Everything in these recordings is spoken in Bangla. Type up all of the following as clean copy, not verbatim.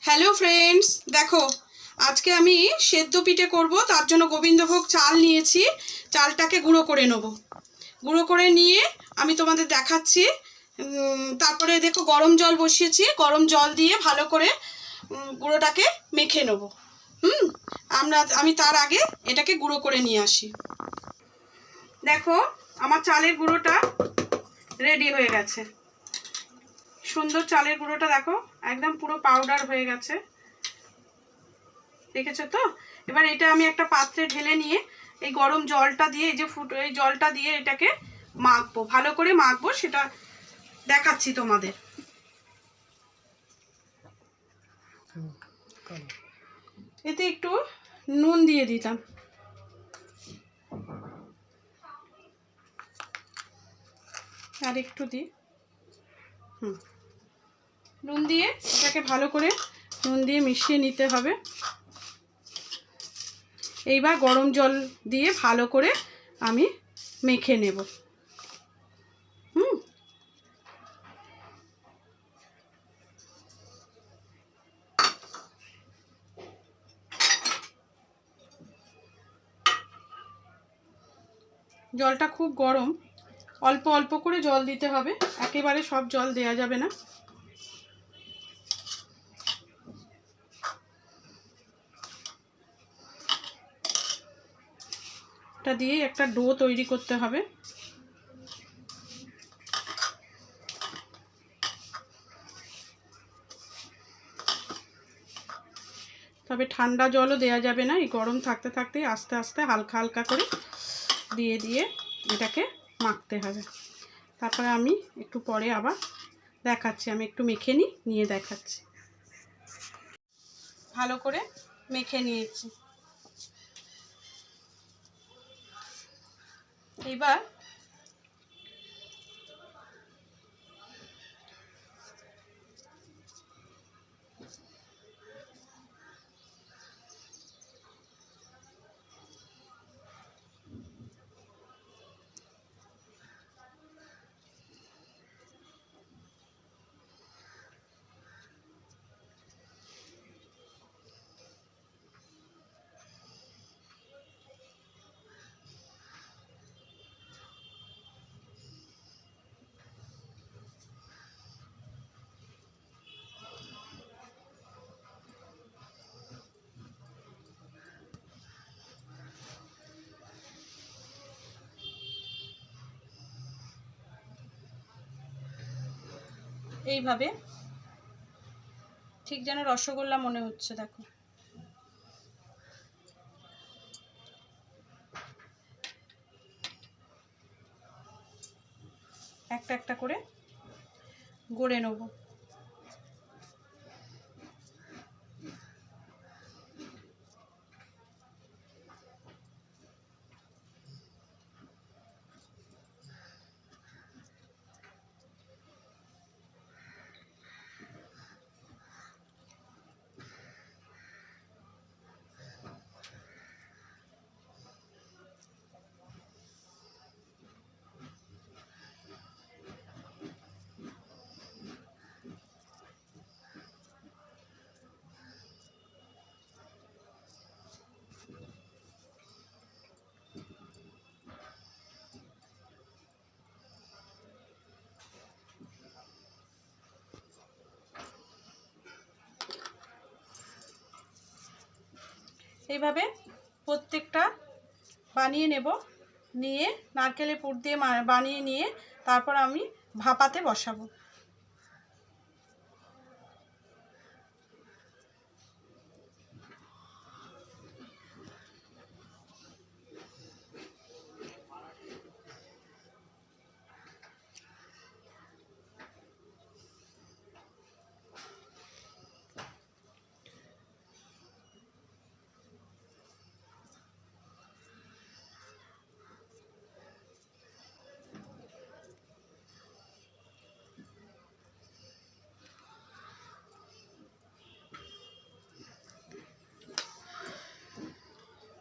হ্যালো ফ্রেন্ডস, দেখো আজকে আমি সেদ্ধ পিঠে করব। তার জন্য গোবিন্দভোগ চাল নিয়েছি। চালটাকে গুঁড়ো করে নেব। গুঁড়ো করে নিয়ে আমি তোমাদের দেখাচ্ছি। তারপরে দেখো গরম জল বসিয়েছি। গরম জল দিয়ে ভালো করে গুঁড়োটাকে মেখে নেব। আমি তার আগে এটাকে গুঁড়ো করে নিয়ে আসি। দেখো আমার চালের গুঁড়োটা রেডি হয়ে গেছে। সুন্দর চালের গুঁড়োটা দেখো একদম পুরো পাউডার হয়ে গেছে, দেখেছো তো? এবার এটা আমি একটা পাত্রে ঢেলে নিয়ে এই গরম জলটা দিয়ে, এই যে এই জলটা দিয়ে এটাকে মাখবো, ভালো করে মাখবো, সেটা দেখাচ্ছি তোমাদের। এতে একটু নুন দিয়ে দিলাম, আর একটু দিই। নুন দিয়ে এটাকে ভালো করে নুন দিয়ে মিশিয়ে নিতে হবে। এইবার গরম জল দিয়ে ভালো করে আমি মেখে নেব। জলটা খুব গরম, অল্প অল্প করে জল দিতে হবে, একেবারে সব জল দেয়া যাবে না। এটা দিয়ে একটা ডো তৈরি করতে হবে। তবে ঠান্ডা জলও দেয়া যাবে না, এই গরম থাকতে থাকতেই আস্তে আস্তে হালকা হালকা করে দিয়ে দিয়ে এটাকে মাখতে হবে। তারপরে আমি একটু পরে আবার দেখাচ্ছি, আমি একটু মেখে নিয়ে দেখাচ্ছি। ভালো করে মেখে নিয়েছি। এবার এইভাবে ঠিক যেন রসগোল্লা মনে হচ্ছে, দেখো। একটা একটা করে গড়ে নেব। এইভাবে প্রত্যেকটা বানিয়ে নেব, নিয়ে নারকেলের পুর দিয়ে বানিয়ে নিয়ে তারপর আমি ভাপাতে বসাবো।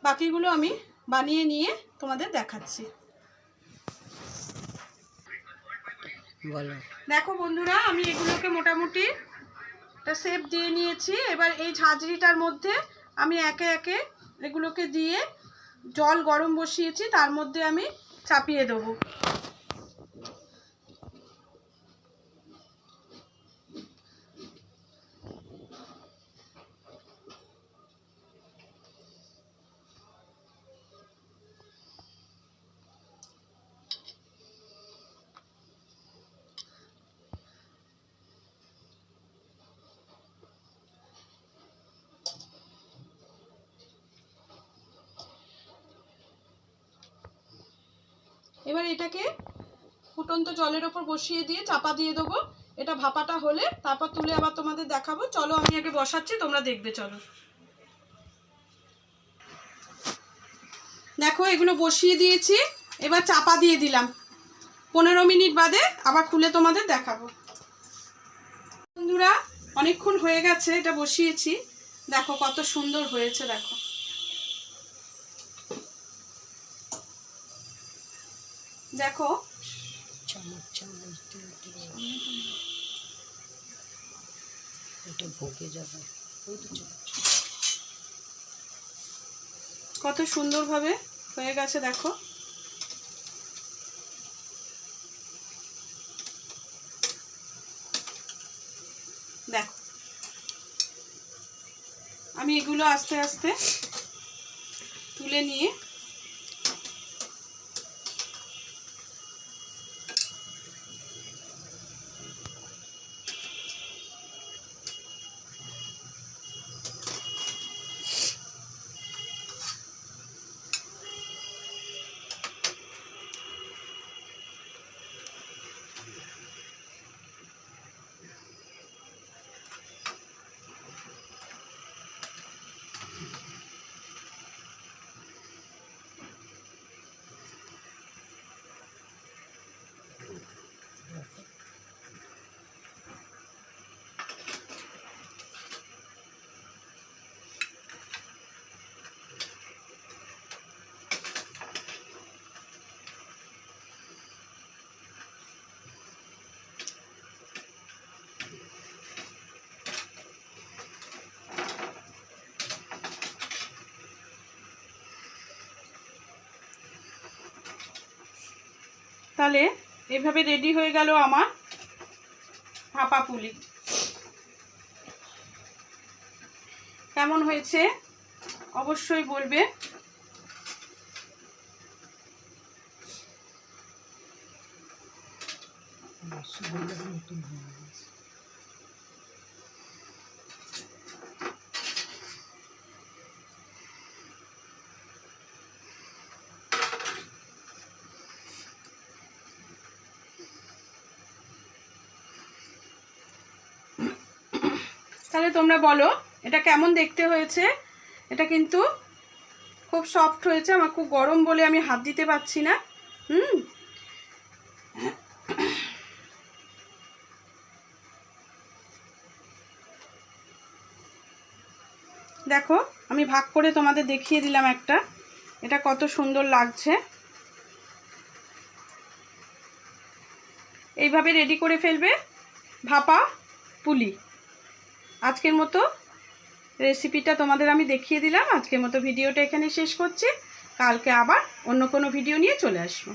বাকিগুলো আমি বানিয়ে নিয়ে তোমাদের দেখাচ্ছি। দেখো বন্ধুরা, আমি এগুলোকে মোটামুটি একটা শেপ দিয়ে নিয়েছি। এবার এই ঝাঁঝরিটার মধ্যে আমি একে একে এগুলোকে দিয়ে জল গরম বসিয়েছি, তার মধ্যে আমি চাপিয়ে দেবো। এবার এটাকে ফুটন্ত জলের ওপর বসিয়ে দিয়ে চাপা দিয়ে দেবো। এটা ভাপাটা হলে তারপর তুলে আবার তোমাদের দেখাবো। চলো আমি আগে বসাচ্ছি, তোমরা দেখবে। চলো দেখো, এগুলো বসিয়ে দিয়েছি, এবার চাপা দিয়ে দিলাম। 15 মিনিট বাদে আবার খুলে তোমাদের দেখাবো। বন্ধুরা, অনেকক্ষণ হয়ে গেছে এটা বসিয়েছি, দেখো কত সুন্দর হয়েছে। দেখো দেখো কত সুন্দরভাবে হয়ে গেছে। দেখো দেখো, আমি এগুলো আস্তে আস্তে তুলে নিয়ে তাহলে এভাবে রেডি হয়ে গেল আমার ভাপা পুলি। কেমন হয়েছে অবশ্যই বলবে। তাহলে তোমরা বলো এটা কেমন দেখতে হয়েছে। এটা কিন্তু খুব সফট হয়েছে। আমার খুব গরম বলে আমি হাত দিতে পারছি না। দেখো, আমি ভাগ করে তোমাদের দেখিয়ে দিলাম একটা। এটা কত সুন্দর লাগছে। এইভাবে রেডি করে ফেলবে ভাপা পুলি। আজকের মতো রেসিপিটা তোমাদের আমি দেখিয়ে দিলাম। আজকের মতো ভিডিওটা এখানে শেষ করছি। কালকে আবার অন্য কোনো ভিডিও নিয়ে চলে আসবো।